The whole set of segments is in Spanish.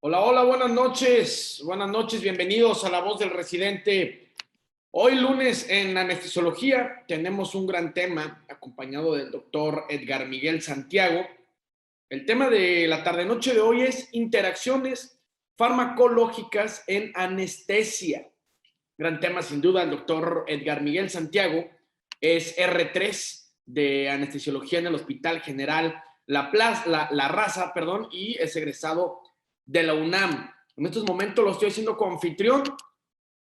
Hola, hola, buenas noches, bienvenidos a La Voz del Residente. Hoy lunes en anestesiología tenemos un gran tema acompañado del doctor Edgar Miguel Santiago. El tema de la tarde-noche de hoy es interacciones farmacológicas en anestesia. Gran tema sin duda, el doctor Edgar Miguel Santiago es R3 de anestesiología en el Hospital General La Raza, y es egresado de la UNAM. En estos momentos lo estoy haciendo como anfitrión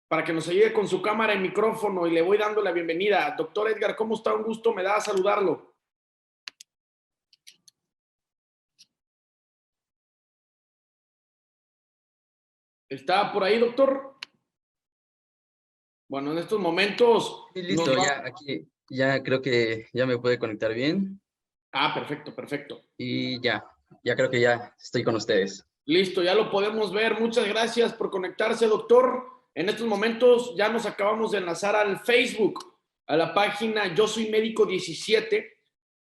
para que nos ayude con su cámara y micrófono y le voy dando la bienvenida. Doctor Edgar, ¿cómo está? Un gusto me da saludarlo. ¿Está por ahí, doctor? Bueno, en estos momentos... Sí, listo, ya aquí, ya creo que ya me puede conectar bien. Perfecto, perfecto. Y ya creo que ya estoy con ustedes. Listo, ya lo podemos ver. Muchas gracias por conectarse, doctor. En estos momentos ya nos acabamos de enlazar al Facebook, a la página Yo Soy Médico 17,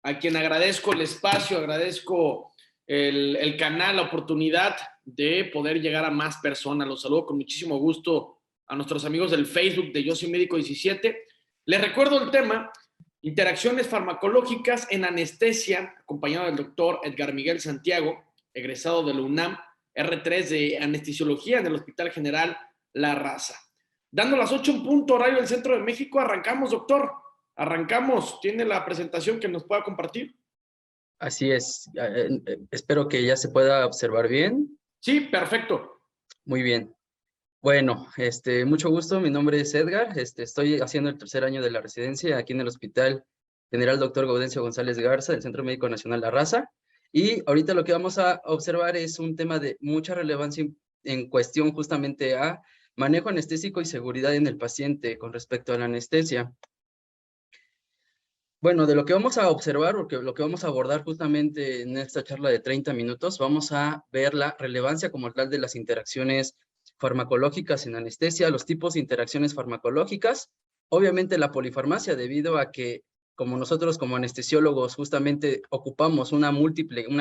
a quien agradezco el espacio, agradezco el canal, la oportunidad de poder llegar a más personas. Los saludo con muchísimo gusto a nuestros amigos del Facebook de Yo Soy Médico 17. Les recuerdo el tema, interacciones farmacológicas en anestesia, acompañado del doctor Edgar Miguel Santiago, egresado de la UNAM, R3 de anestesiología en el Hospital General La Raza. Dando las 8 en punto, horario del Centro de México, arrancamos, doctor. Arrancamos. ¿Tiene la presentación que nos pueda compartir? Así es, espero que ya se pueda observar bien. Sí, perfecto. Muy bien. Bueno, mucho gusto, mi nombre es Edgar, estoy haciendo el tercer año de la residencia aquí en el Hospital General Dr. Gaudencio González Garza, del Centro Médico Nacional La Raza, y ahorita lo que vamos a observar es un tema de mucha relevancia en cuestión justamente a manejo anestésico y seguridad en el paciente con respecto a la anestesia. Bueno, de lo que vamos a observar, o lo que vamos a abordar justamente en esta charla de 30 minutos, vamos a ver la relevancia como tal de las interacciones farmacológicas en anestesia, los tipos de interacciones farmacológicas, obviamente la polifarmacia, debido a que como nosotros como anestesiólogos justamente ocupamos una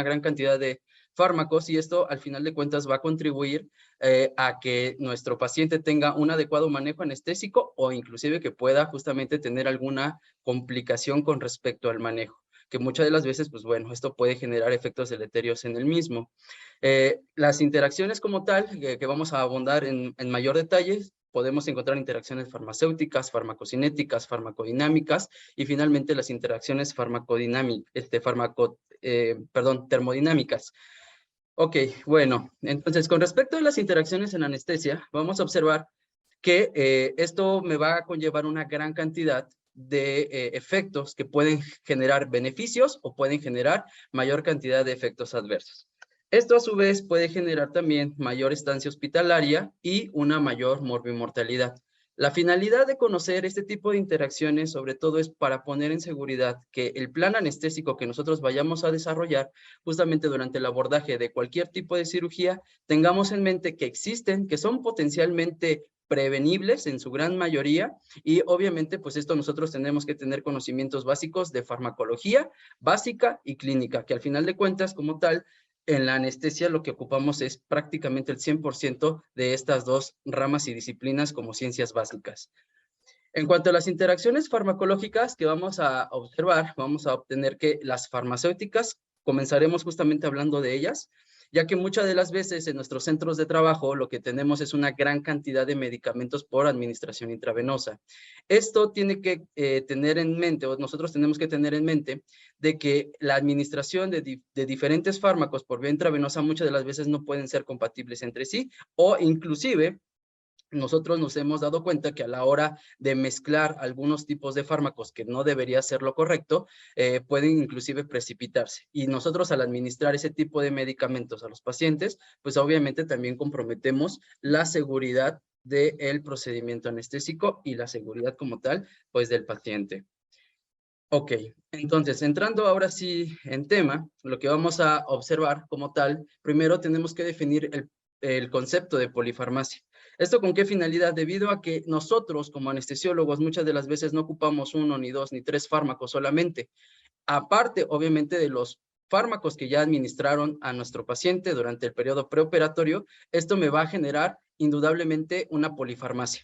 gran cantidad de fármacos, y esto al final de cuentas va a contribuir a que nuestro paciente tenga un adecuado manejo anestésico o inclusive que pueda justamente tener alguna complicación con respecto al manejo, que muchas de las veces, pues bueno, esto puede generar efectos deleterios en el mismo. Las interacciones como tal, que vamos a abundar en mayor detalle, podemos encontrar interacciones farmacéuticas, farmacocinéticas, farmacodinámicas y finalmente las interacciones termodinámicas. Ok, bueno, entonces con respecto a las interacciones en anestesia, vamos a observar que esto me va a conllevar una gran cantidad de efectos que pueden generar beneficios o pueden generar mayor cantidad de efectos adversos. Esto a su vez puede generar también mayor estancia hospitalaria y una mayor morbimortalidad. La finalidad de conocer este tipo de interacciones sobre todo es para poner en seguridad que el plan anestésico que nosotros vayamos a desarrollar justamente durante el abordaje de cualquier tipo de cirugía, tengamos en mente que existen, que son potencialmente prevenibles en su gran mayoría, y obviamente pues esto nosotros tenemos que tener conocimientos básicos de farmacología básica y clínica, que al final de cuentas como tal en la anestesia lo que ocupamos es prácticamente el 100% de estas dos ramas y disciplinas como ciencias básicas. En cuanto a las interacciones farmacológicas que vamos a observar, vamos a obtener que las farmacéuticas, comenzaremos justamente hablando de ellas, ya que muchas de las veces en nuestros centros de trabajo lo que tenemos es una gran cantidad de medicamentos por administración intravenosa. Esto tiene que tener en mente, o nosotros tenemos que tener en mente, de que la administración de diferentes fármacos por vía intravenosa muchas de las veces no pueden ser compatibles entre sí, o inclusive nosotros nos hemos dado cuenta que a la hora de mezclar algunos tipos de fármacos que no debería ser lo correcto, pueden inclusive precipitarse. Y nosotros al administrar ese tipo de medicamentos a los pacientes, pues obviamente también comprometemos la seguridad del procedimiento anestésico y la seguridad como tal, pues del paciente. Ok, entonces entrando ahora sí en tema, lo que vamos a observar como tal, primero tenemos que definir el concepto de polifarmacia. ¿Esto con qué finalidad? Debido a que nosotros como anestesiólogos muchas de las veces no ocupamos uno, ni dos, ni tres fármacos solamente. Aparte, obviamente, de los fármacos que ya administraron a nuestro paciente durante el periodo preoperatorio, esto me va a generar indudablemente una polifarmacia.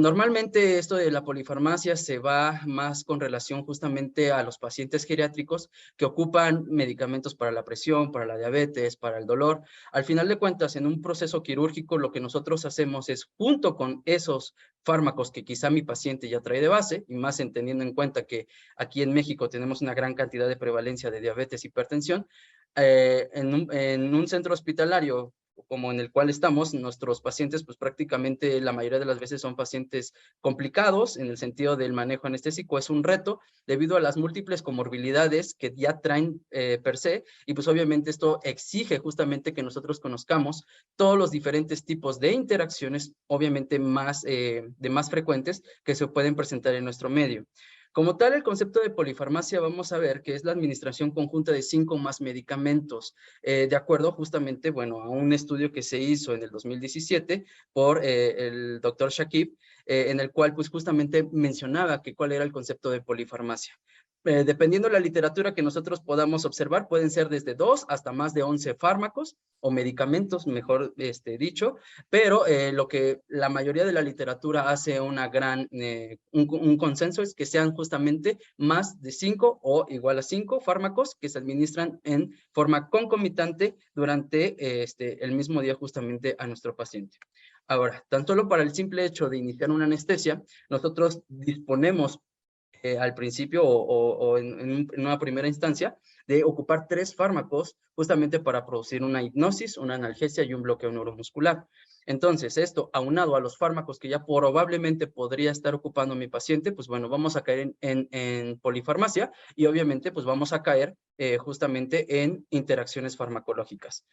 Normalmente esto de la polifarmacia se va más con relación justamente a los pacientes geriátricos que ocupan medicamentos para la presión, para la diabetes, para el dolor. Al final de cuentas, en un proceso quirúrgico, lo que nosotros hacemos es, junto con esos fármacos que quizá mi paciente ya trae de base, y más teniendo en cuenta que aquí en México tenemos una gran cantidad de prevalencia de diabetes y hipertensión, en un centro hospitalario como en el cual estamos, nuestros pacientes, pues prácticamente la mayoría de las veces son pacientes complicados en el sentido del manejo anestésico, es un reto debido a las múltiples comorbilidades que ya traen per se, y pues obviamente esto exige justamente que nosotros conozcamos todos los diferentes tipos de interacciones, obviamente de más frecuentes, que se pueden presentar en nuestro medio. Como tal, el concepto de polifarmacia vamos a ver que es la administración conjunta de 5 o más medicamentos, de acuerdo justamente, bueno, a un estudio que se hizo en el 2017 por el doctor Shakib, en el cual pues justamente mencionaba que cuál era el concepto de polifarmacia. Dependiendo de la literatura que nosotros podamos observar, pueden ser desde 2 hasta más de 11 fármacos o medicamentos, mejor dicho, pero lo que la mayoría de la literatura hace un consenso es que sean justamente más de 5 o igual a 5 fármacos que se administran en forma concomitante durante el mismo día justamente a nuestro paciente. Ahora, tan solo para el simple hecho de iniciar una anestesia, nosotros disponemos al principio o en una primera instancia, de ocupar 3 fármacos justamente para producir una hipnosis, una analgesia y un bloqueo neuromuscular. Entonces, esto aunado a los fármacos que ya probablemente podría estar ocupando mi paciente, pues bueno, vamos a caer en polifarmacia y obviamente pues vamos a caer justamente en interacciones farmacológicas.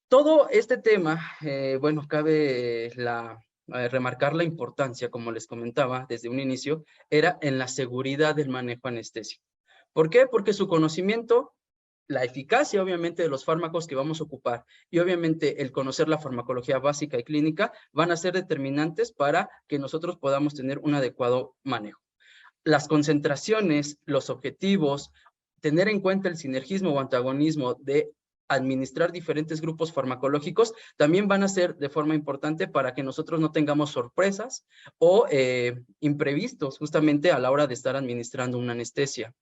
Todo este tema, bueno, cabe remarcar la importancia, como les comentaba desde un inicio, era en la seguridad del manejo anestésico. ¿Por qué? Porque su conocimiento, la eficacia obviamente de los fármacos que vamos a ocupar y obviamente el conocer la farmacología básica y clínica van a ser determinantes para que nosotros podamos tener un adecuado manejo. Las concentraciones, los objetivos, tener en cuenta el sinergismo o antagonismo de administrar diferentes grupos farmacológicos también van a ser de forma importante para que nosotros no tengamos sorpresas o imprevistos justamente a la hora de estar administrando una anestesia.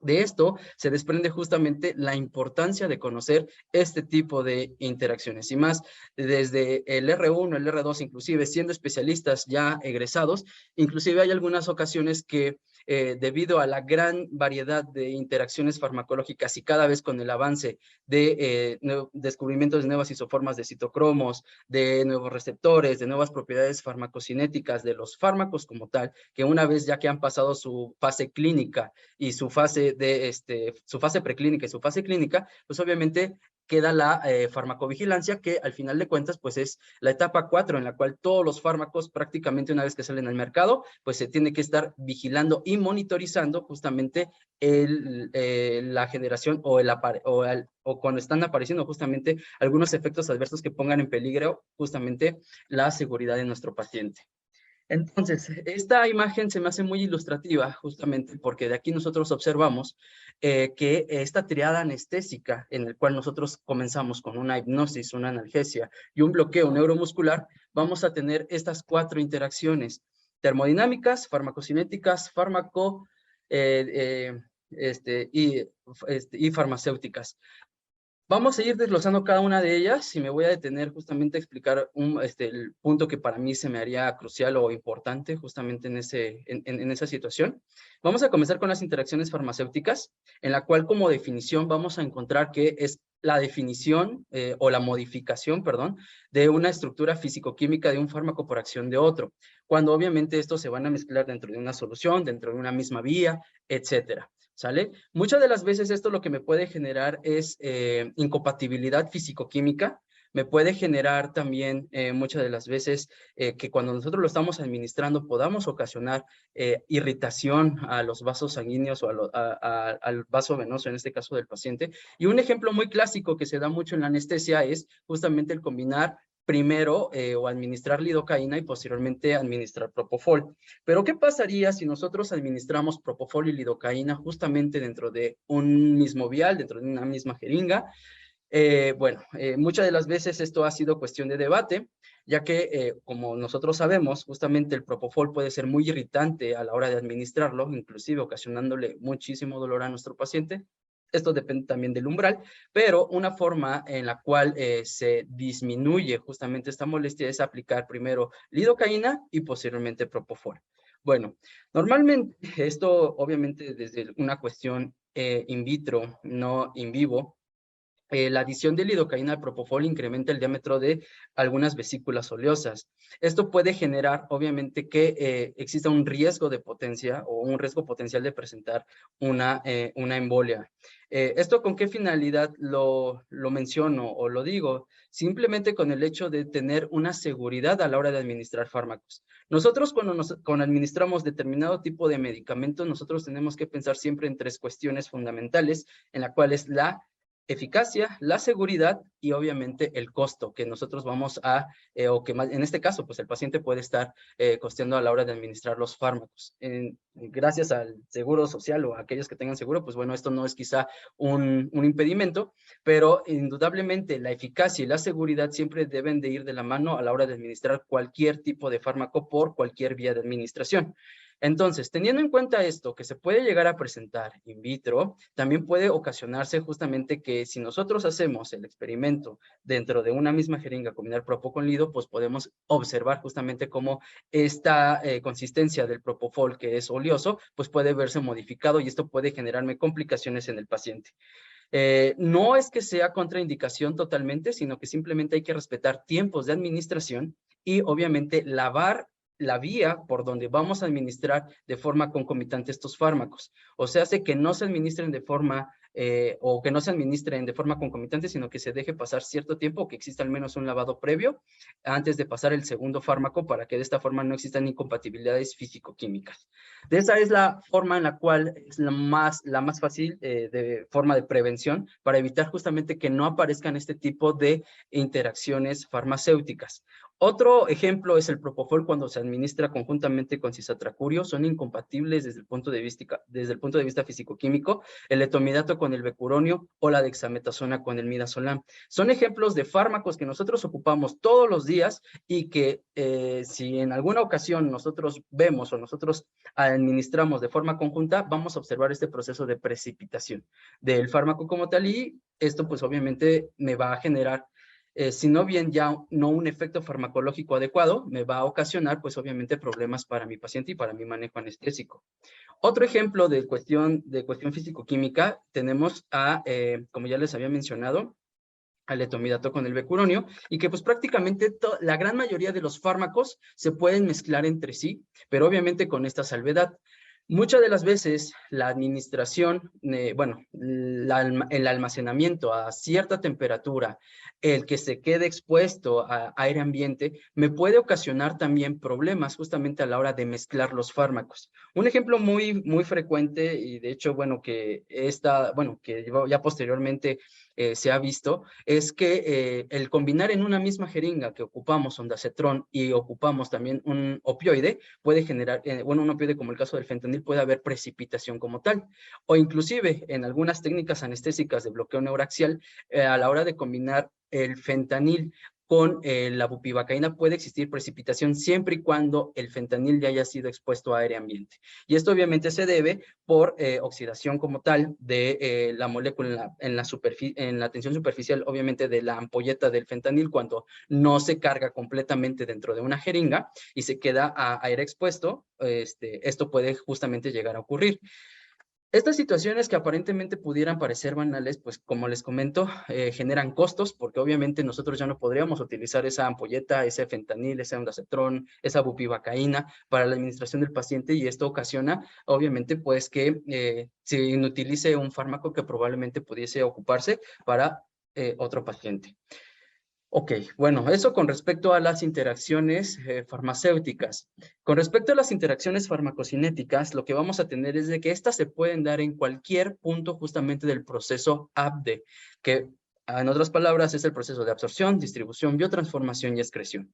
De esto se desprende justamente la importancia de conocer este tipo de interacciones y más desde el R1, el R2, inclusive siendo especialistas ya egresados, inclusive hay algunas ocasiones que debido a la gran variedad de interacciones farmacológicas y cada vez con el avance de descubrimientos de nuevas isoformas de citocromos, de nuevos receptores, de nuevas propiedades farmacocinéticas de los fármacos como tal, que una vez ya que han pasado su fase clínica y su fase su fase preclínica y su fase clínica, pues obviamente queda la farmacovigilancia, que al final de cuentas pues es la etapa 4 en la cual todos los fármacos prácticamente una vez que salen al mercado pues se tiene que estar vigilando y monitorizando justamente la generación o cuando están apareciendo justamente algunos efectos adversos que pongan en peligro justamente la seguridad de nuestro paciente. Entonces, esta imagen se me hace muy ilustrativa justamente porque de aquí nosotros observamos que esta triada anestésica en el cual nosotros comenzamos con una hipnosis, una analgesia y un bloqueo neuromuscular, vamos a tener estas 4 interacciones termodinámicas, farmacocinéticas, y farmacéuticas. Vamos a ir desglosando cada una de ellas y me voy a detener justamente a explicar el punto que para mí se me haría crucial o importante justamente en esa situación. Vamos a comenzar con las interacciones farmacéuticas, en la cual como definición vamos a encontrar que es la definición o la modificación, perdón, de una estructura físico-química de un fármaco por acción de otro, cuando obviamente estos se van a mezclar dentro de una solución, dentro de una misma vía, etcétera. ¿Sale? Muchas de las veces esto lo que me puede generar es incompatibilidad físico-química, me puede generar también muchas de las veces que cuando nosotros lo estamos administrando podamos ocasionar irritación a los vasos sanguíneos o al vaso venoso, en este caso del paciente. Y un ejemplo muy clásico que se da mucho en la anestesia es justamente el combinar primero o administrar lidocaína y posteriormente administrar propofol. Pero ¿qué pasaría si nosotros administramos propofol y lidocaína justamente dentro de un mismo vial, dentro de una misma jeringa? Muchas de las veces esto ha sido cuestión de debate, ya que, como nosotros sabemos, justamente el propofol puede ser muy irritante a la hora de administrarlo, inclusive ocasionándole muchísimo dolor a nuestro paciente. Esto depende también del umbral, pero una forma en la cual se disminuye justamente esta molestia es aplicar primero lidocaína y posteriormente propofol. Bueno, normalmente esto obviamente desde una cuestión in vitro, no in vivo, la adición de lidocaína al propofol incrementa el diámetro de algunas vesículas oleosas. Esto puede generar, obviamente, que exista un riesgo de potencia o un riesgo potencial de presentar una embolia. ¿Esto con qué finalidad lo menciono o lo digo? Simplemente con el hecho de tener una seguridad a la hora de administrar fármacos. Nosotros cuando administramos determinado tipo de medicamentos, nosotros tenemos que pensar siempre en tres cuestiones fundamentales, en la cual es la eficacia, la seguridad y obviamente el costo que nosotros vamos a, o que más, en este caso, pues el paciente puede estar costeando a la hora de administrar los fármacos. Gracias al seguro social o a aquellos que tengan seguro, pues bueno, esto no es quizá un impedimento, pero indudablemente la eficacia y la seguridad siempre deben de ir de la mano a la hora de administrar cualquier tipo de fármaco por cualquier vía de administración. Entonces, teniendo en cuenta esto, que se puede llegar a presentar in vitro, también puede ocasionarse justamente que si nosotros hacemos el experimento dentro de una misma jeringa, combinar propo con lido, pues podemos observar justamente cómo esta consistencia del propofol, que es oleoso, pues puede verse modificado y esto puede generarme complicaciones en el paciente. No es que sea contraindicación totalmente, sino que simplemente hay que respetar tiempos de administración y obviamente lavar la vía por donde vamos a administrar de forma concomitante estos fármacos. O sea, hace que no se administren de forma o que no se administren de forma concomitante, sino que se deje pasar cierto tiempo, que exista al menos un lavado previo antes de pasar el segundo fármaco para que de esta forma no existan incompatibilidades físico-químicas. De esa es la forma en la cual es la más fácil de forma de prevención para evitar justamente que no aparezcan este tipo de interacciones farmacéuticas. Otro ejemplo es el propofol cuando se administra conjuntamente con cisatracurio. Son incompatibles desde el punto de vista físico-químico, el etomidato con el becuronio o la dexametasona con el midazolam. Son ejemplos de fármacos que nosotros ocupamos todos los días y que si en alguna ocasión nosotros vemos o nosotros administramos de forma conjunta, vamos a observar este proceso de precipitación del fármaco como tal y esto pues obviamente me va a generar si no bien ya no un efecto farmacológico adecuado, me va a ocasionar, pues obviamente, problemas para mi paciente y para mi manejo anestésico. Otro ejemplo de cuestión físico-química, tenemos como ya les había mencionado, al etomidato con el becuronio, y que pues prácticamente la gran mayoría de los fármacos se pueden mezclar entre sí, pero obviamente con esta salvedad. Muchas de las veces la administración, el almacenamiento a cierta temperatura, el que se quede expuesto a aire ambiente, me puede ocasionar también problemas justamente a la hora de mezclar los fármacos. Un ejemplo muy frecuente y de hecho, que ya posteriormente se ha visto, es que el combinar en una misma jeringa que ocupamos ondansetron y ocupamos también un opioide, puede generar, un opioide como el caso del fentanil, puede haber precipitación como tal. O inclusive en algunas técnicas anestésicas de bloqueo neuraxial, a la hora de combinar el fentanil con la bupivacaína puede existir precipitación siempre y cuando el fentanil ya haya sido expuesto a aire ambiente. Y esto obviamente se debe por oxidación como tal de la molécula en la tensión superficial, obviamente de la ampolleta del fentanil, cuando no se carga completamente dentro de una jeringa y se queda a aire expuesto, esto puede justamente llegar a ocurrir. Estas situaciones que aparentemente pudieran parecer banales, pues como les comento, generan costos porque obviamente nosotros ya no podríamos utilizar esa ampolleta, ese fentanil, ese ondansetron, esa bupivacaína para la administración del paciente y esto ocasiona obviamente pues que se inutilice un fármaco que probablemente pudiese ocuparse para otro paciente. Ok, bueno, eso con respecto a las interacciones farmacéuticas. Con respecto a las interacciones farmacocinéticas, lo que vamos a tener es de que estas se pueden dar en cualquier punto justamente del proceso ABDE, que En otras palabras, es el proceso de absorción, distribución, biotransformación y excreción.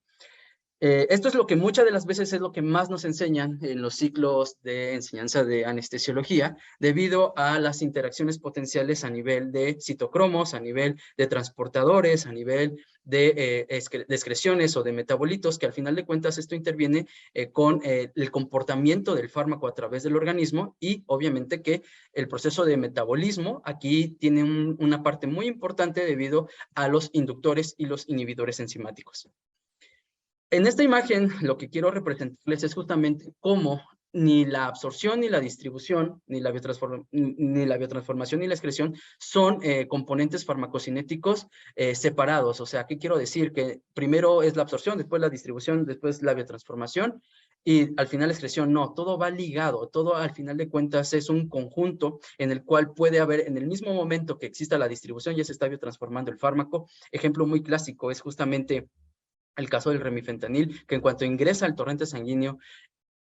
Esto es lo que muchas de las veces es lo que más nos enseñan en los ciclos de enseñanza de anestesiología, debido a las interacciones potenciales a nivel de citocromos, a nivel de transportadores, a nivel de excreciones o de metabolitos, que al final de cuentas esto interviene con el comportamiento del fármaco a través del organismo, y obviamente que el proceso de metabolismo aquí tiene una parte muy importante debido a los inductores y los inhibidores enzimáticos. En esta imagen, lo que quiero representarles es justamente cómo ni la absorción, ni la distribución, ni la biotransformación, ni la excreción son componentes farmacocinéticos separados. O sea, ¿qué quiero decir? Que primero es la absorción, después la distribución, después la biotransformación, y al final la excreción. No, todo va ligado, todo al final de cuentas es un conjunto en el cual puede haber, en el mismo momento que exista la distribución, ya se está biotransformando el fármaco. Ejemplo muy clásico es justamente el caso del remifentanil, que en cuanto ingresa al torrente sanguíneo,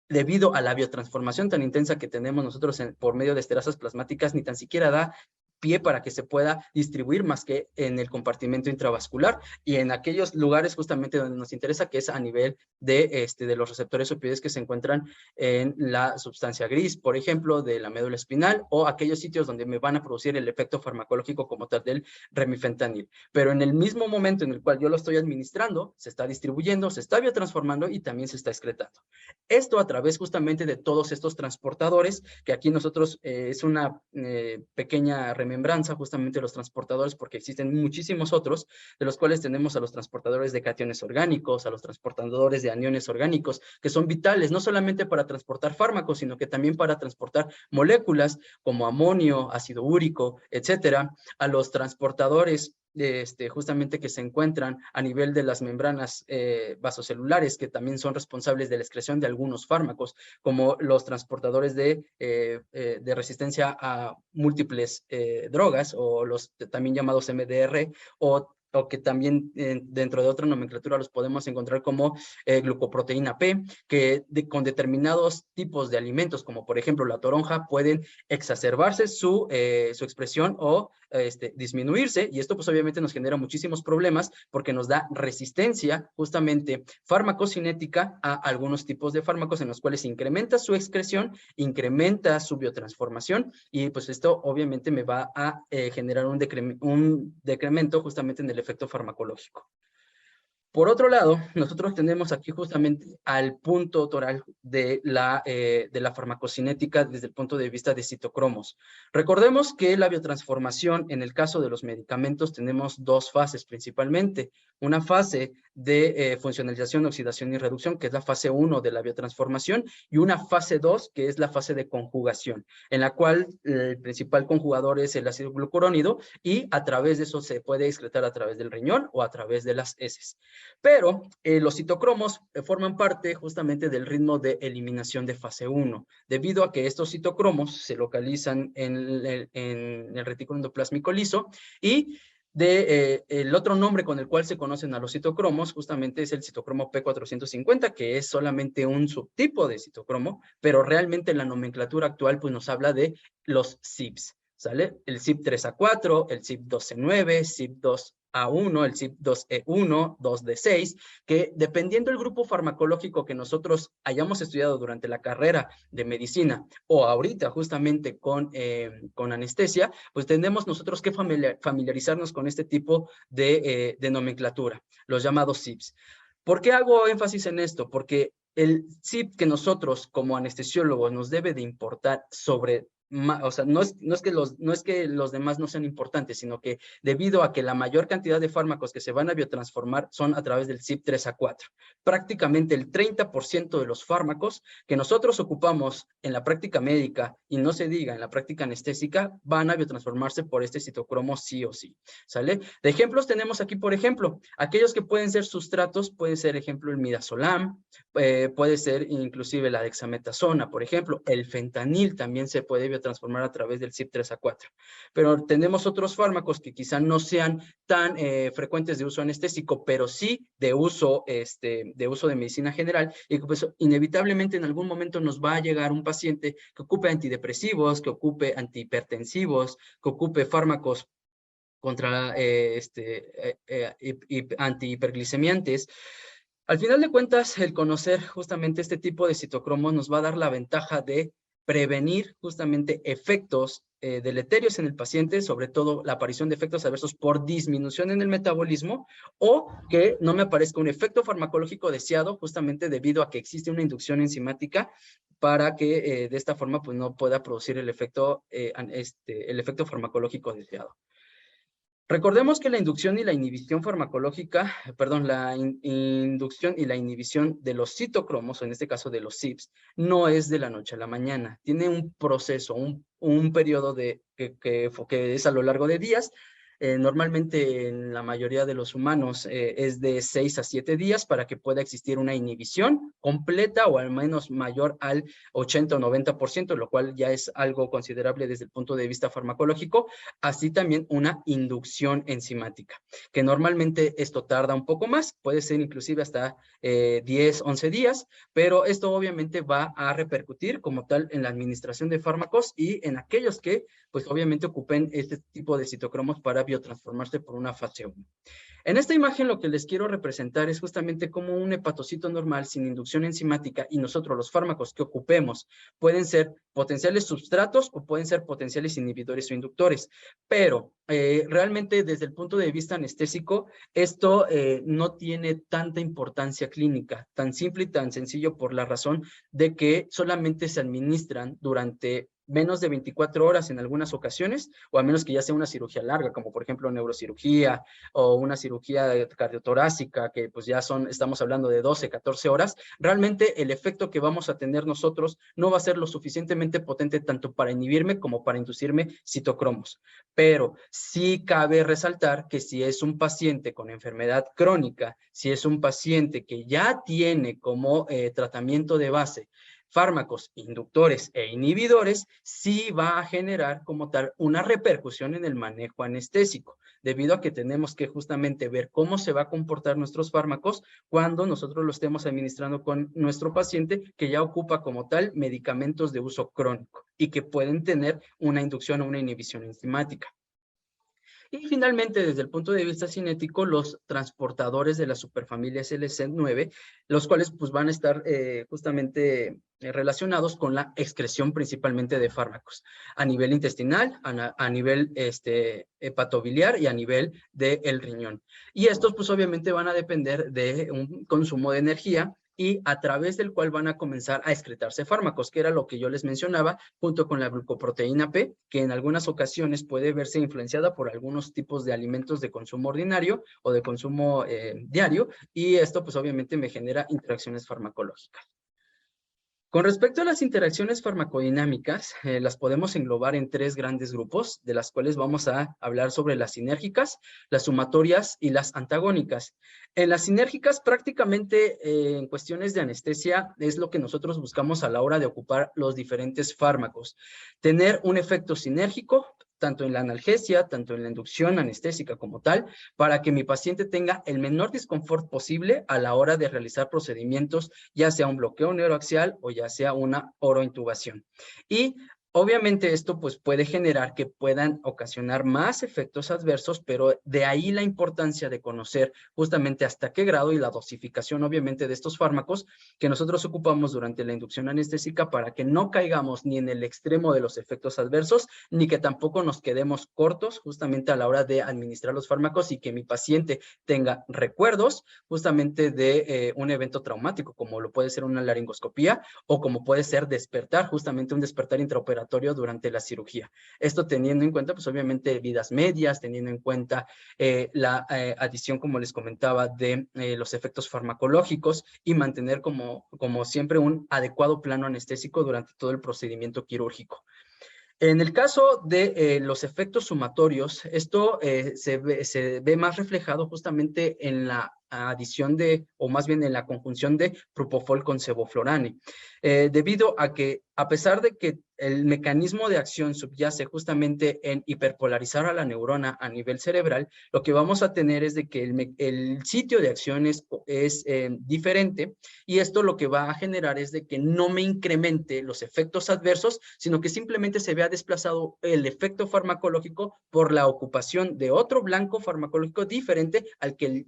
debido a la biotransformación tan intensa que tenemos nosotros por medio de esterasas plasmáticas, ni tan siquiera da pie para que se pueda distribuir más que en el compartimento intravascular y en aquellos lugares justamente donde nos interesa, que es a nivel de los receptores opioides que se encuentran en la sustancia gris, por ejemplo, de la médula espinal, o aquellos sitios donde me van a producir el efecto farmacológico como tal del remifentanil. Pero en el mismo momento en el cual yo lo estoy administrando, se está distribuyendo, se está biotransformando y también se está excretando. Esto a través justamente de todos estos transportadores, que aquí nosotros es una pequeña remembranza justamente de los transportadores, porque existen muchísimos otros, de los cuales tenemos a los transportadores de cationes orgánicos, a los transportadores de aniones orgánicos, que son vitales no solamente para transportar fármacos, sino que también para transportar moléculas como amonio, ácido úrico, etcétera, a los transportadores justamente que se encuentran a nivel de las membranas vasocelulares, que también son responsables de la excreción de algunos fármacos, como los transportadores de resistencia a múltiples drogas, o los también llamados MDR, o que también dentro de otra nomenclatura los podemos encontrar como glucoproteína P, que con determinados tipos de alimentos, como por ejemplo la toronja, pueden exacerbarse su expresión o disminuirse, y esto pues obviamente nos genera muchísimos problemas porque nos da resistencia justamente farmacocinética a algunos tipos de fármacos en los cuales incrementa su excreción, incrementa su biotransformación, y pues esto obviamente me va a generar un decremento justamente en el efecto farmacológico. Por otro lado, nosotros tenemos aquí justamente al punto toral de la farmacocinética desde el punto de vista de citocromos. Recordemos que la biotransformación, en el caso de los medicamentos, tenemos dos fases principalmente. Una fase de funcionalización, oxidación y reducción, que es la fase 1 de la biotransformación, y una fase 2, que es la fase de conjugación, en la cual el principal conjugador es el ácido glucurónido, y a través de eso se puede excretar a través del riñón o a través de las heces. Pero los citocromos forman parte justamente del ritmo de eliminación de fase 1, debido a que estos citocromos se localizan en el retículo endoplásmico liso, y el otro nombre con el cual se conocen a los citocromos justamente es el citocromo P450, que es solamente un subtipo de citocromo, pero realmente en la nomenclatura actual pues nos habla de los CYPs, ¿sale? El CYP3A4, el CYP12E9, CYP2A1, el CYP2E1, 2D6, que dependiendo del grupo farmacológico que nosotros hayamos estudiado durante la carrera de medicina o ahorita justamente con anestesia, pues tenemos nosotros que familiarizarnos con este tipo de nomenclatura, los llamados CYPs. ¿Por qué hago énfasis en esto? Porque el CYP que nosotros como anestesiólogos nos debe de importar sobre, o sea, no es que los demás no sean importantes, sino que debido a que la mayor cantidad de fármacos que se van a biotransformar son a través del CYP3A4. Prácticamente el 30% de los fármacos que nosotros ocupamos en la práctica médica, y no se diga en la práctica anestésica, van a biotransformarse por este citocromo sí o sí, ¿sale? De ejemplos tenemos aquí, por ejemplo, aquellos que pueden ser sustratos, puede ser, ejemplo, el midazolam, puede ser inclusive la dexametasona, por ejemplo, el fentanil también se puede biotransformar a través del CYP3A4. Pero tenemos otros fármacos que quizá no sean tan frecuentes de uso anestésico, pero sí de uso de medicina general, y que pues inevitablemente en algún momento nos va a llegar un paciente que ocupe antidepresivos, que ocupe antihipertensivos, que ocupe fármacos contra antihiperglicemiantes. Al final de cuentas, el conocer justamente este tipo de citocromos nos va a dar la ventaja de prevenir justamente efectos deleterios en el paciente, sobre todo la aparición de efectos adversos por disminución en el metabolismo, o que no me aparezca un efecto farmacológico deseado justamente debido a que existe una inducción enzimática para que de esta forma pues no pueda producir el efecto farmacológico deseado. Recordemos que la inducción y la inhibición farmacológica, perdón, la inducción y la inhibición de los citocromos, o en este caso de los CYPs, no es de la noche a la mañana. Tiene un proceso, un periodo que es a lo largo de días. Normalmente en la mayoría de los humanos es de 6 a 7 días para que pueda existir una inhibición completa o al menos mayor al 80 o 90%, lo cual ya es algo considerable desde el punto de vista farmacológico, así también una inducción enzimática, que normalmente esto tarda un poco más, puede ser inclusive hasta 10, 11 días, pero esto obviamente va a repercutir como tal en la administración de fármacos y en aquellos que pues obviamente ocupen este tipo de citocromos para biotransformarse por una fase 1. En esta imagen lo que les quiero representar es justamente cómo un hepatocito normal sin inducción enzimática y nosotros los fármacos que ocupemos pueden ser potenciales substratos o pueden ser potenciales inhibidores o inductores, pero realmente desde el punto de vista anestésico esto no tiene tanta importancia clínica, tan simple y tan sencillo por la razón de que solamente se administran durante menos de 24 horas en algunas ocasiones, o a menos que ya sea una cirugía larga, como por ejemplo neurocirugía o una cirugía cardiotorácica, que pues ya estamos hablando de 12, 14 horas, realmente el efecto que vamos a tener nosotros no va a ser lo suficientemente potente tanto para inhibirme como para inducirme citocromos. Pero sí cabe resaltar que si es un paciente con enfermedad crónica, si es un paciente que ya tiene como tratamiento de base fármacos inductores e inhibidores, sí va a generar como tal una repercusión en el manejo anestésico, debido a que tenemos que justamente ver cómo se va a comportar nuestros fármacos cuando nosotros lo estemos administrando con nuestro paciente que ya ocupa como tal medicamentos de uso crónico y que pueden tener una inducción o una inhibición enzimática. Y finalmente, desde el punto de vista cinético, los transportadores de la superfamilia SLC9, los cuales pues, van a estar justamente relacionados con la excreción principalmente de fármacos a nivel intestinal, a nivel hepatobiliar y a nivel del riñón. Y estos pues obviamente van a depender de un consumo de energía y a través del cual van a comenzar a excretarse fármacos, que era lo que yo les mencionaba, junto con la glucoproteína P, que en algunas ocasiones puede verse influenciada por algunos tipos de alimentos de consumo ordinario o de consumo diario, y esto pues obviamente me genera interacciones farmacológicas. Con respecto a las interacciones farmacodinámicas, las podemos englobar en 3 grandes grupos, de las cuales vamos a hablar sobre las sinérgicas, las sumatorias y las antagónicas. En las sinérgicas, prácticamente en cuestiones de anestesia, es lo que nosotros buscamos a la hora de ocupar los diferentes fármacos. Tener un efecto sinérgico, tanto en la analgesia, tanto en la inducción anestésica como tal, para que mi paciente tenga el menor disconfort posible a la hora de realizar procedimientos, ya sea un bloqueo neuroaxial o ya sea una orointubación. Y obviamente esto pues puede generar que puedan ocasionar más efectos adversos, pero de ahí la importancia de conocer justamente hasta qué grado y la dosificación obviamente de estos fármacos que nosotros ocupamos durante la inducción anestésica para que no caigamos ni en el extremo de los efectos adversos, ni que tampoco nos quedemos cortos justamente a la hora de administrar los fármacos y que mi paciente tenga recuerdos justamente de un evento traumático, como lo puede ser una laringoscopía o como puede ser despertar, justamente un despertar intraoperatorio durante la cirugía. Esto teniendo en cuenta, pues obviamente, vidas medias, teniendo en cuenta la adición, como les comentaba, de los efectos farmacológicos y mantener como siempre un adecuado plano anestésico durante todo el procedimiento quirúrgico. En el caso de los efectos sumatorios, esto se ve más reflejado justamente en la adición de, o más bien en la conjunción de propofol con sevoflurane, debido a que, a pesar de que el mecanismo de acción subyace justamente en hiperpolarizar a la neurona a nivel cerebral, lo que vamos a tener es de que el sitio de acción es diferente, y esto lo que va a generar es de que no me incremente los efectos adversos, sino que simplemente se vea desplazado el efecto farmacológico por la ocupación de otro blanco farmacológico diferente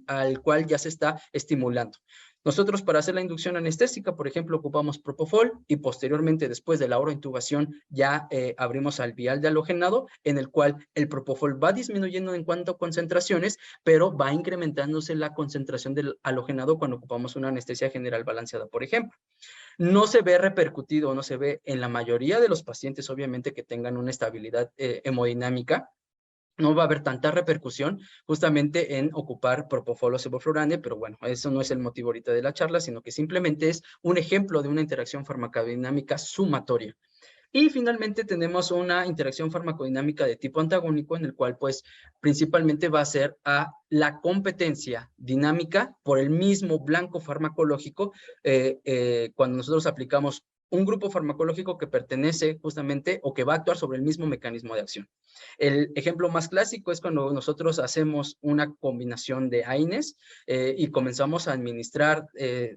al cual ya se está estimulando. Nosotros, para hacer la inducción anestésica, por ejemplo, ocupamos propofol, y posteriormente, después de la orointubación, ya abrimos al vial de halogenado, en el cual el propofol va disminuyendo en cuanto a concentraciones, pero va incrementándose la concentración del halogenado cuando ocupamos una anestesia general balanceada, por ejemplo. No se ve repercutido, no se ve en la mayoría de los pacientes, obviamente, que tengan una estabilidad hemodinámica. No va a haber tanta repercusión justamente en ocupar propofol o sevoflurane, pero bueno, eso no es el motivo ahorita de la charla, sino que simplemente es un ejemplo de una interacción farmacodinámica sumatoria. Y finalmente tenemos una interacción farmacodinámica de tipo antagónico, en el cual pues principalmente va a ser a la competencia dinámica por el mismo blanco farmacológico cuando nosotros aplicamos un grupo farmacológico que pertenece justamente o que va a actuar sobre el mismo mecanismo de acción. El ejemplo más clásico es cuando nosotros hacemos una combinación de AINES y comenzamos a administrar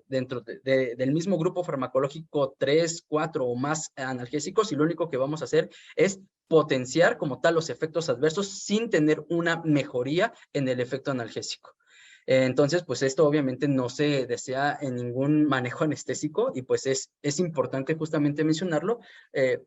dentro del mismo grupo farmacológico 3, 4 o más analgésicos, y lo único que vamos a hacer es potenciar como tal los efectos adversos sin tener una mejoría en el efecto analgésico. Entonces, pues esto obviamente no se desea en ningún manejo anestésico, y pues es importante justamente mencionarlo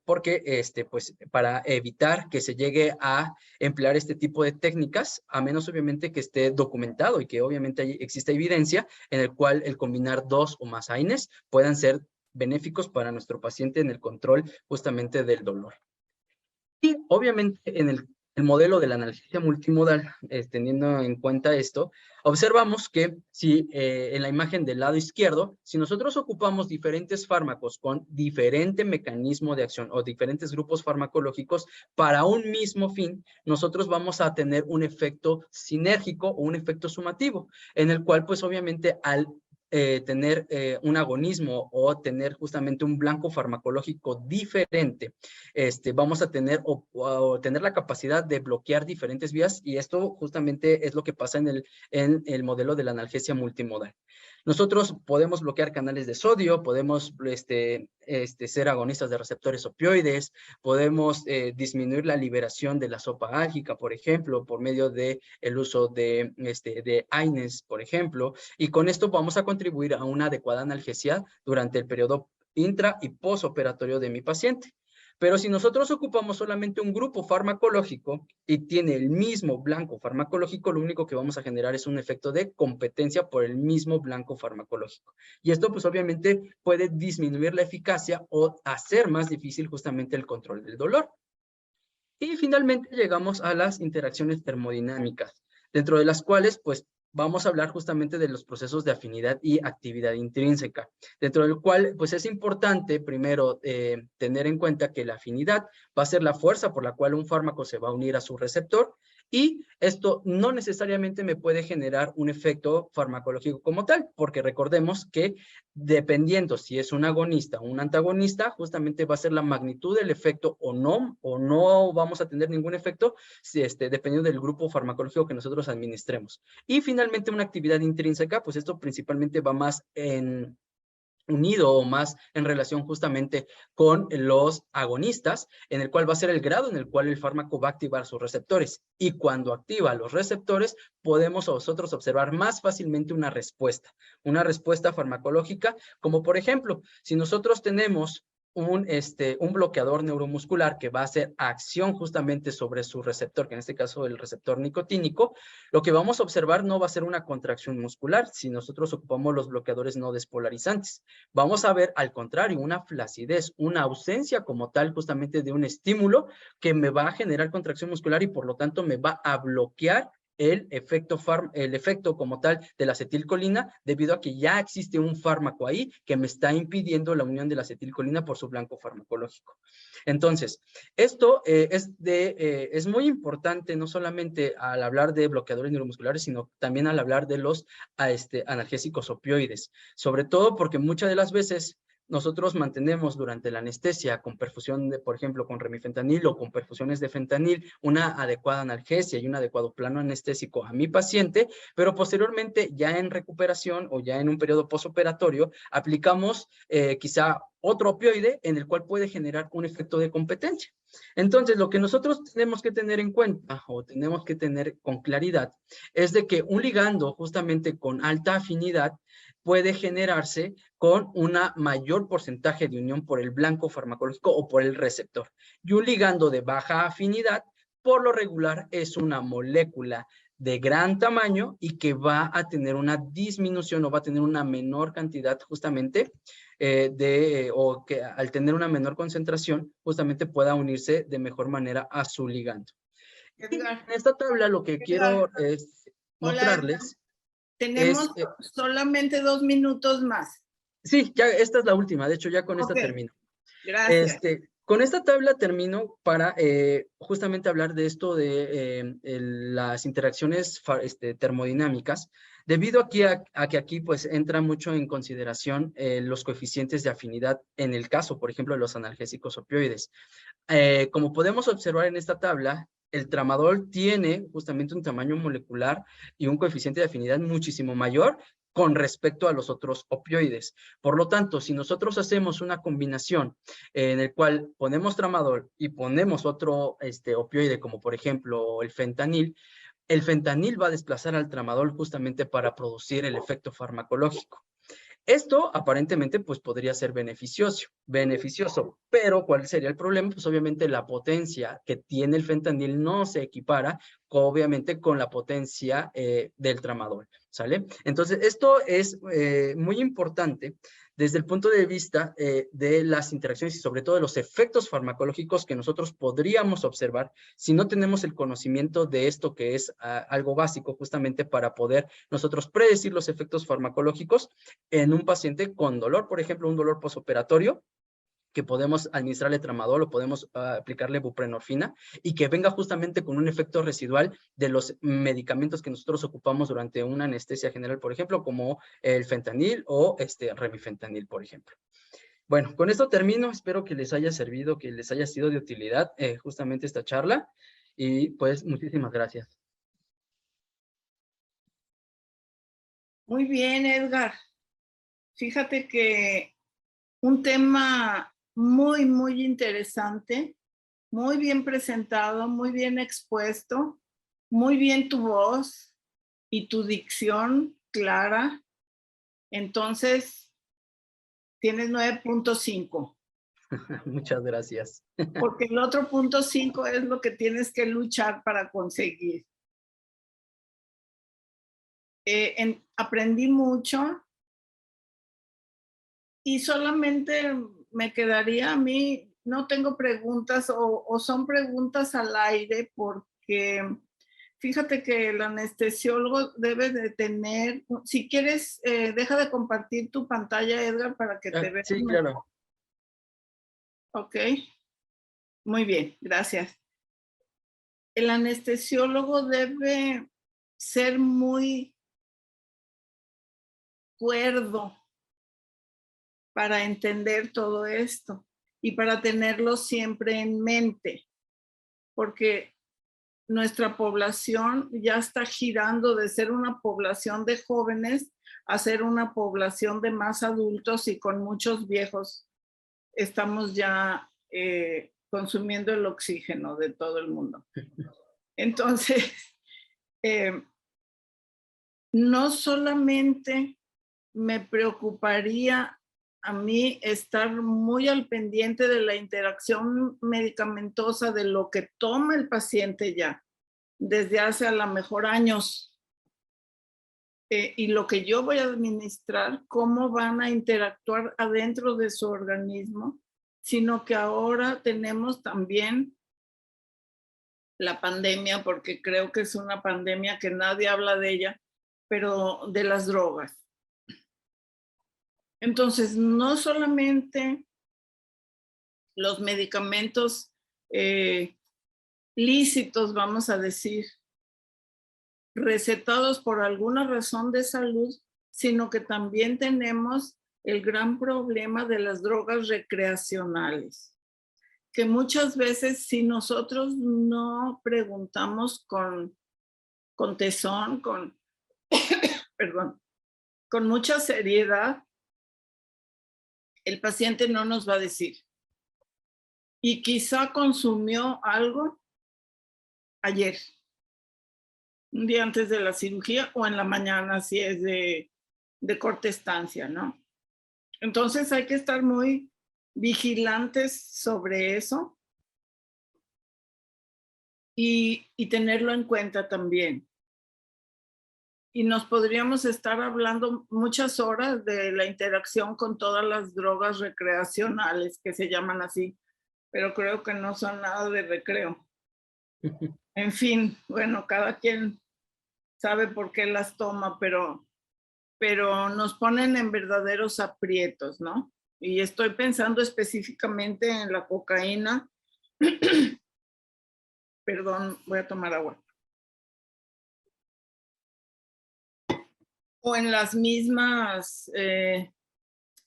porque pues para evitar que se llegue a emplear este tipo de técnicas, a menos obviamente que esté documentado y que obviamente exista evidencia en el cual el combinar 2 o más AINES puedan ser benéficos para nuestro paciente en el control justamente del dolor. Y obviamente en el modelo de la analgesia multimodal, teniendo en cuenta esto, observamos que si en la imagen del lado izquierdo, si nosotros ocupamos diferentes fármacos con diferente mecanismo de acción o diferentes grupos farmacológicos para un mismo fin, nosotros vamos a tener un efecto sinérgico o un efecto sumativo, en el cual pues obviamente al tener un agonismo o tener justamente un blanco farmacológico diferente, vamos a tener o tener la capacidad de bloquear diferentes vías, y esto justamente es lo que pasa en el modelo de la analgesia multimodal. Nosotros podemos bloquear canales de sodio, podemos ser agonistas de receptores opioides, podemos disminuir la liberación de la sopa álgica, por ejemplo, por medio del uso de AINES, por ejemplo, y con esto vamos a contribuir a una adecuada analgesia durante el periodo intra y postoperatorio de mi paciente. Pero si nosotros ocupamos solamente un grupo farmacológico y tiene el mismo blanco farmacológico, lo único que vamos a generar es un efecto de competencia por el mismo blanco farmacológico. Y esto pues obviamente puede disminuir la eficacia o hacer más difícil justamente el control del dolor. Y finalmente llegamos a las interacciones termodinámicas, dentro de las cuales pues vamos a hablar justamente de los procesos de afinidad y actividad intrínseca, dentro del cual pues es importante primero tener en cuenta que la afinidad va a ser la fuerza por la cual un fármaco se va a unir a su receptor, y esto no necesariamente me puede generar un efecto farmacológico como tal, porque recordemos que dependiendo si es un agonista o un antagonista, justamente va a ser la magnitud del efecto o no vamos a tener ningún efecto dependiendo del grupo farmacológico que nosotros administremos. Y finalmente una actividad intrínseca, pues esto principalmente va más unido o más en relación justamente con los agonistas, en el cual va a ser el grado en el cual el fármaco va a activar sus receptores. Y cuando activa los receptores, podemos nosotros observar más fácilmente una respuesta farmacológica, como por ejemplo, si nosotros tenemos un bloqueador neuromuscular que va a hacer acción justamente sobre su receptor, que en este caso el receptor nicotínico, lo que vamos a observar no va a ser una contracción muscular si nosotros ocupamos los bloqueadores no despolarizantes. Vamos a ver al contrario una flacidez, una ausencia como tal justamente de un estímulo que me va a generar contracción muscular y por lo tanto me va a bloquear el efecto como tal de la acetilcolina, debido a que ya existe un fármaco ahí que me está impidiendo la unión de la acetilcolina por su blanco farmacológico. Entonces, esto es muy importante, no solamente al hablar de bloqueadores neuromusculares, sino también al hablar de los analgésicos opioides, sobre todo porque muchas de las veces nosotros mantenemos durante la anestesia con perfusión de, por ejemplo, con remifentanil o con perfusiones de fentanil, una adecuada analgesia y un adecuado plano anestésico a mi paciente, pero posteriormente ya en recuperación o ya en un periodo postoperatorio aplicamos quizá otro opioide en el cual puede generar un efecto de competencia. Entonces, lo que nosotros tenemos que tener en cuenta o tenemos que tener con claridad es de que un ligando justamente con alta afinidad puede generarse con una mayor porcentaje de unión por el blanco farmacológico o por el receptor. Y un ligando de baja afinidad, por lo regular, es una molécula de gran tamaño y que va a tener una disminución o va a tener una menor cantidad justamente o que al tener una menor concentración justamente pueda unirse de mejor manera a su ligando. Edgar, En esta tabla lo que quiero es mostrarles. Tenemos solamente 2 minutos más. Sí, ya esta es la última, de hecho ya con esta termino. Gracias. Con esta tabla termino para justamente hablar de esto de las interacciones termodinámicas, debido a que aquí pues entra mucho en consideración los coeficientes de afinidad en el caso, por ejemplo, de los analgésicos opioides. Como podemos observar en esta tabla, el tramadol tiene justamente un tamaño molecular y un coeficiente de afinidad muchísimo mayor con respecto a los otros opioides. Por lo tanto, si nosotros hacemos una combinación en el cual ponemos tramadol y ponemos otro opioide, como por ejemplo el fentanil va a desplazar al tramadol justamente para producir el efecto farmacológico. Esto aparentemente pues podría ser beneficioso, pero ¿cuál sería el problema? Pues obviamente la potencia que tiene el fentanil no se equipara obviamente con la potencia del tramadol, ¿sale? Entonces esto es muy importante desde el punto de vista de las interacciones y sobre todo de los efectos farmacológicos que nosotros podríamos observar si no tenemos el conocimiento de esto que es algo básico justamente para poder nosotros predecir los efectos farmacológicos en un paciente con dolor, por ejemplo, un dolor posoperatorio, que podemos administrarle tramadol o podemos aplicarle buprenorfina y que venga justamente con un efecto residual de los medicamentos que nosotros ocupamos durante una anestesia general, por ejemplo, como el fentanil o remifentanil, por ejemplo. Bueno, con esto termino. Espero que les haya servido, que les haya sido de utilidad justamente esta charla y pues muchísimas gracias. Muy bien, Edgar. Fíjate que un tema muy, muy interesante, muy bien presentado, muy bien expuesto, muy bien tu voz y tu dicción clara. Entonces, tienes 9.5. Muchas gracias. Porque el otro 0.5 es lo que tienes que luchar para conseguir. Aprendí mucho y solamente me quedaría a mí, no tengo preguntas o son preguntas al aire porque fíjate que el anestesiólogo debe de tener, si quieres, deja de compartir tu pantalla, Edgar, para que te veas. Sí, claro. Ok, muy bien, gracias. El anestesiólogo debe ser muy cuerdo para entender todo esto y para tenerlo siempre en mente, porque nuestra población ya está girando de ser una población de jóvenes a ser una población de más adultos y con muchos viejos. Estamos ya consumiendo el oxígeno de todo el mundo. Entonces, no solamente me preocuparía a mí estar muy al pendiente de la interacción medicamentosa de lo que toma el paciente ya desde hace a lo mejor años y lo que yo voy a administrar, cómo van a interactuar adentro de su organismo, sino que ahora tenemos también la pandemia, porque creo que es una pandemia que nadie habla de ella, pero de las drogas. Entonces, no solamente los medicamentos lícitos, vamos a decir, recetados por alguna razón de salud, sino que también tenemos el gran problema de las drogas recreacionales, que muchas veces si nosotros no preguntamos con tesón, perdón, con mucha seriedad, el paciente no nos va a decir. Y quizá consumió algo ayer, un día antes de la cirugía o en la mañana si es de corta estancia, ¿no? Entonces hay que estar muy vigilantes sobre eso y tenerlo en cuenta también. Y nos podríamos estar hablando muchas horas de la interacción con todas las drogas recreacionales que se llaman así, pero creo que no son nada de recreo. En fin, bueno, cada quien sabe por qué las toma, pero nos ponen en verdaderos aprietos, ¿no? Y estoy pensando específicamente en la cocaína. Perdón, voy a tomar agua. O en las mismas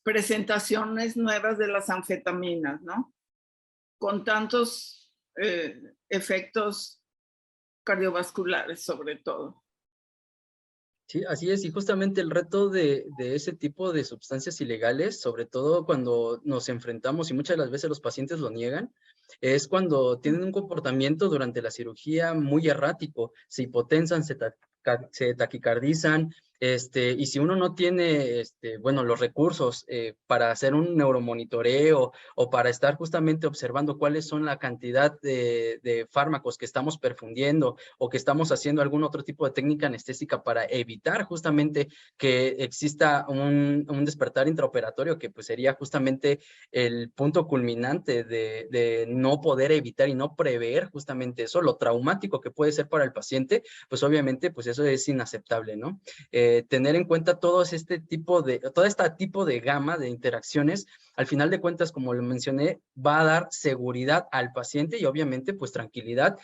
presentaciones nuevas de las anfetaminas, ¿no? Con tantos efectos cardiovasculares sobre todo. Sí, así es, y justamente el reto de ese tipo de sustancias ilegales, sobre todo cuando nos enfrentamos, y muchas de las veces los pacientes lo niegan, es cuando tienen un comportamiento durante la cirugía muy errático, se hipotensan, se taquicardizan, y si uno no tiene, bueno, los recursos para hacer un neuromonitoreo o para estar justamente observando cuáles son la cantidad de fármacos que estamos perfundiendo o que estamos haciendo algún otro tipo de técnica anestésica para evitar justamente que exista un despertar intraoperatorio, que pues sería justamente el punto culminante de no poder evitar y no prever justamente eso, lo traumático que puede ser para el paciente, pues obviamente pues eso es inaceptable, ¿no? Tener en cuenta toda esta tipo de gama de interacciones, al final de cuentas, como lo mencioné, va a dar seguridad al paciente y obviamente pues tranquilidad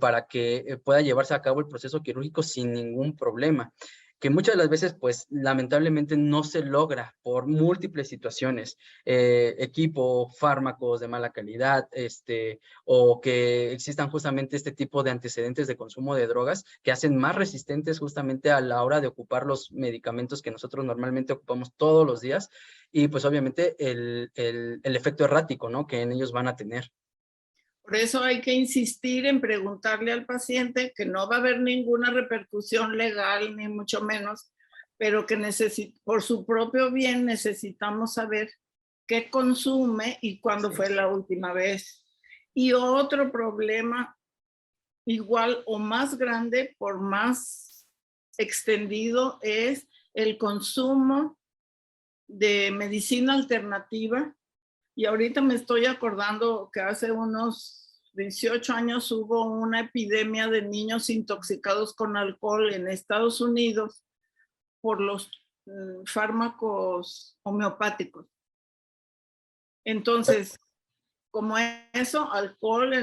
para que pueda llevarse a cabo el proceso quirúrgico sin ningún problema, que muchas de las veces, pues, lamentablemente no se logra por múltiples situaciones, equipo, fármacos de mala calidad, o que existan justamente este tipo de antecedentes de consumo de drogas que hacen más resistentes justamente a la hora de ocupar los medicamentos que nosotros normalmente ocupamos todos los días, y pues obviamente el efecto errático, ¿no?, que en ellos van a tener. Por eso hay que insistir en preguntarle al paciente que no va a haber ninguna repercusión legal, ni mucho menos, pero que por su propio bien necesitamos saber qué consume y cuándo fue la última vez. Y otro problema igual o más grande, por más extendido, es el consumo de medicina alternativa. Y ahorita me estoy acordando que hace unos 18 años hubo una epidemia de niños intoxicados con alcohol en Estados Unidos por los fármacos homeopáticos. Entonces, como eso, alcohol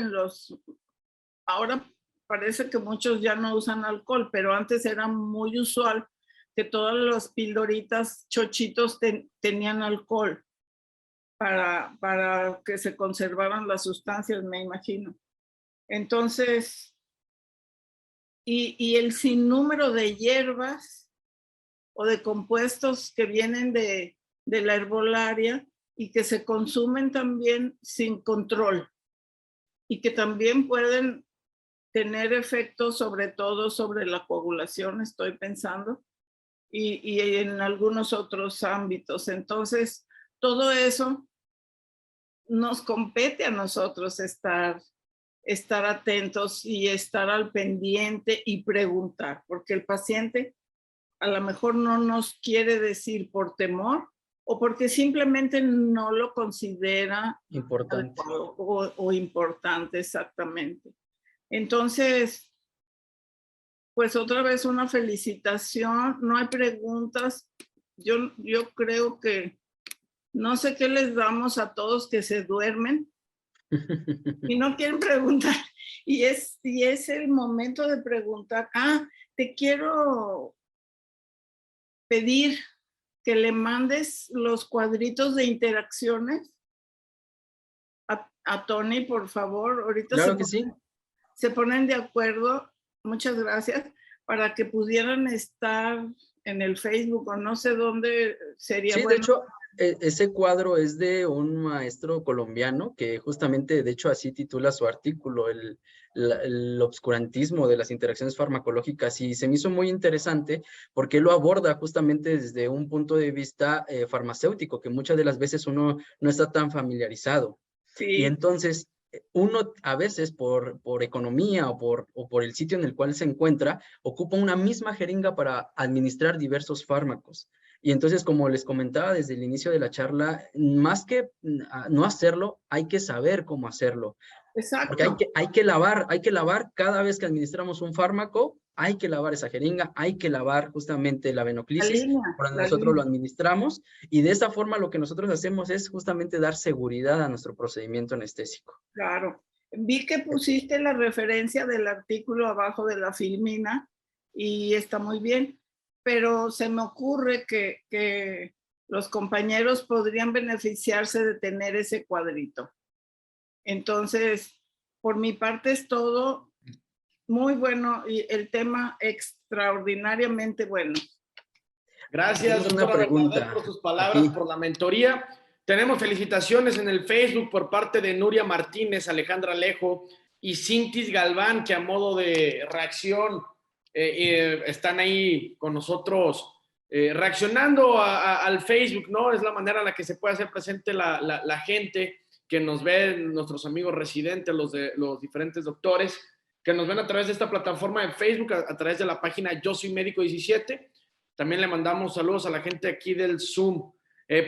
ahora parece que muchos ya no usan alcohol, pero antes era muy usual que todas las pildoritas chochitos tenían alcohol. Para que se conservaran las sustancias, me imagino. Entonces, y el sinnúmero de hierbas o de compuestos que vienen de la herbolaria y que se consumen también sin control y que también pueden tener efectos sobre todo sobre la coagulación, estoy pensando, y en algunos otros ámbitos. Entonces, todo eso nos compete a nosotros estar atentos y estar al pendiente y preguntar, porque el paciente a lo mejor no nos quiere decir por temor o porque simplemente no lo considera Importante. o importante, exactamente. Entonces, pues otra vez una felicitación. No hay preguntas. Yo creo que no sé qué les damos a todos que se duermen y no quieren preguntar. Y es el momento de preguntar. Te quiero pedir que le mandes los cuadritos de interacciones a Tony, por favor. Ahorita Claro que sí. se ponen de acuerdo, muchas gracias, para que pudieran estar en el Facebook o no sé dónde sería Sí, bueno. de hecho, ese cuadro es de un maestro colombiano que justamente, de hecho, así titula su artículo, el obscurantismo de las interacciones farmacológicas, y se me hizo muy interesante porque lo aborda justamente desde un punto de vista farmacéutico, que muchas de las veces uno no está tan familiarizado. Sí. Y entonces, uno a veces por economía o por el sitio en el cual se encuentra, ocupa una misma jeringa para administrar diversos fármacos. Y entonces, como les comentaba desde el inicio de la charla, más que no hacerlo, hay que saber cómo hacerlo. Exacto. Porque hay que lavar cada vez que administramos un fármaco, hay que lavar esa jeringa, hay que lavar justamente la venoclisis, cuando nosotros lo administramos, y de esa forma lo que nosotros hacemos es justamente dar seguridad a nuestro procedimiento anestésico. Claro. Vi que pusiste la referencia del artículo abajo de la filmina y está muy bien, pero se me ocurre que los compañeros podrían beneficiarse de tener ese cuadrito. Entonces, por mi parte es todo. Muy bueno y el tema extraordinariamente bueno. Gracias, doctora Bernardet, por sus palabras, por la mentoría. Tenemos felicitaciones en el Facebook por parte de Nuria Martínez, Alejandra Alejo y Cintis Galván, que a modo de reacción están ahí con nosotros reaccionando al Facebook, ¿no? Es la manera en la que se puede hacer presente la gente que nos ve, nuestros amigos residentes, los diferentes doctores, que nos ven a través de esta plataforma de Facebook, a través de la página Yo Soy Médico 17. También le mandamos saludos a la gente aquí del Zoom.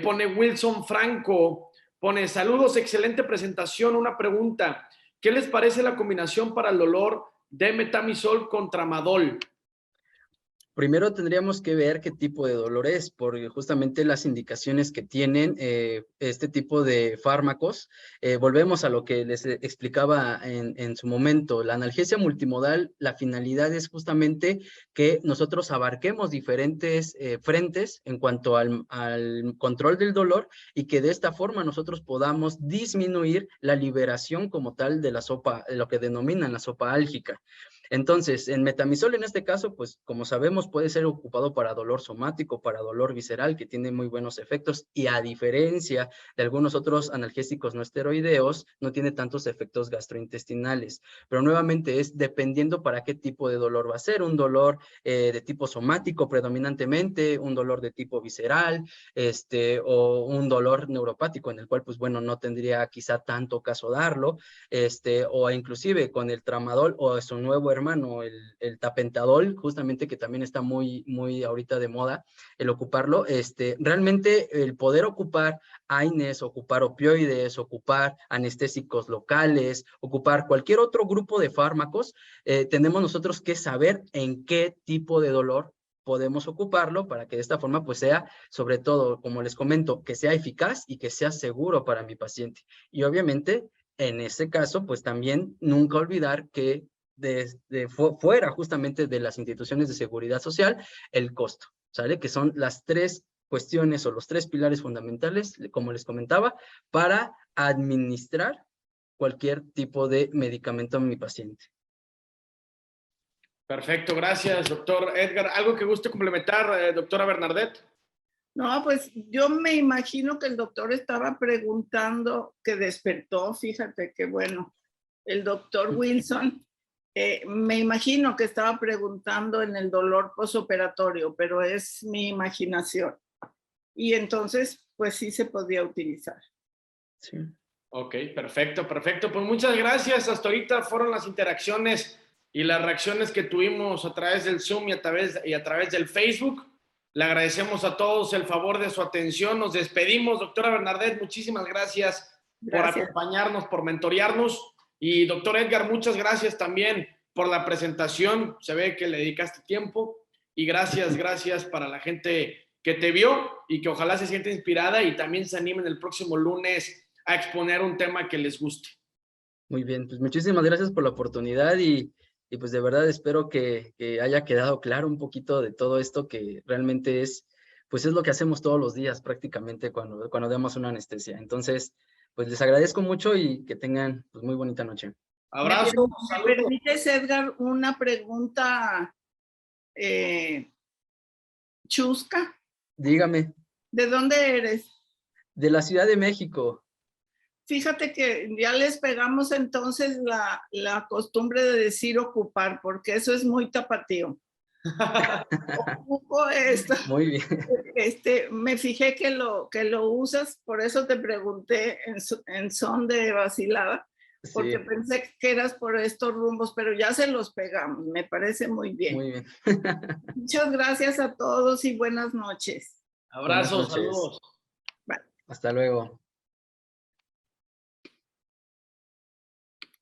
Pone Wilson Franco, pone saludos, excelente presentación. Una pregunta, ¿qué les parece la combinación para el dolor de metamizol con tramadol? Primero tendríamos que ver qué tipo de dolor es, porque justamente las indicaciones que tienen este tipo de fármacos, volvemos a lo que les explicaba en su momento, la analgesia multimodal, la finalidad es justamente que nosotros abarquemos diferentes frentes en cuanto al control del dolor y que de esta forma nosotros podamos disminuir la liberación como tal de la sopa, lo que denominan la sopa álgica. Entonces, en metamizol en este caso, pues como sabemos, puede ser ocupado para dolor somático, para dolor visceral, que tiene muy buenos efectos, y a diferencia de algunos otros analgésicos no esteroideos, no tiene tantos efectos gastrointestinales. Pero nuevamente es dependiendo para qué tipo de dolor va a ser, un dolor de tipo somático predominantemente, un dolor de tipo visceral, o un dolor neuropático en el cual, pues bueno, no tendría quizá tanto caso darlo, o inclusive con el tramadol o su nuevo hermano, el tapentadol, justamente que también está muy ahorita de moda, el ocuparlo, realmente el poder ocupar AINES, ocupar opioides, ocupar anestésicos locales, ocupar cualquier otro grupo de fármacos, tenemos nosotros que saber en qué tipo de dolor podemos ocuparlo para que de esta forma pues sea, sobre todo, como les comento, que sea eficaz y que sea seguro para mi paciente. Y obviamente, en ese caso, pues también nunca olvidar que desde fuera justamente de las instituciones de seguridad social, el costo, ¿sale? Que son las tres cuestiones o los tres pilares fundamentales, como les comentaba, para administrar cualquier tipo de medicamento a mi paciente. Perfecto, gracias, doctor Edgar. ¿Algo que guste complementar, doctora Bernardet? No, pues yo me imagino que el doctor estaba preguntando, que despertó, fíjate qué bueno, el doctor Wilson, me imagino que estaba preguntando en el dolor posoperatorio, pero es mi imaginación. Y entonces, pues sí se podía utilizar. Sí. Ok, perfecto, perfecto. Pues muchas gracias. Hasta ahorita fueron las interacciones y las reacciones que tuvimos a través del Zoom y a través del Facebook. Le agradecemos a todos el favor de su atención. Nos despedimos, doctora Bernardet. Muchísimas gracias por acompañarnos, por mentorearnos. Y doctor Edgar, muchas gracias también por la presentación. Se ve que le dedicaste tiempo. Y gracias para la gente que te vio y que ojalá se sienta inspirada y también se animen el próximo lunes a exponer un tema que les guste. Muy bien, pues muchísimas gracias por la oportunidad y pues de verdad espero que haya quedado claro un poquito de todo esto que realmente pues es lo que hacemos todos los días prácticamente cuando damos una anestesia. Entonces, pues les agradezco mucho y que tengan pues muy bonita noche. Abrazo, ¿Me saludos. permites, Edgar, una pregunta chusca? Dígame, ¿De dónde eres? de la Ciudad de México. Fíjate que ya les pegamos entonces la costumbre de decir ocupar, porque eso es muy tapatío. Ocupo esto. Muy bien. Me fijé que lo usas, por eso te pregunté en son de vacilada, porque Sí, pensé que eras por estos rumbos, pero ya se los pegamos, me parece muy bien. muy bien. Muchas gracias a todos y buenas noches. Abrazos, Buenas noches. saludos. Bye. Hasta luego.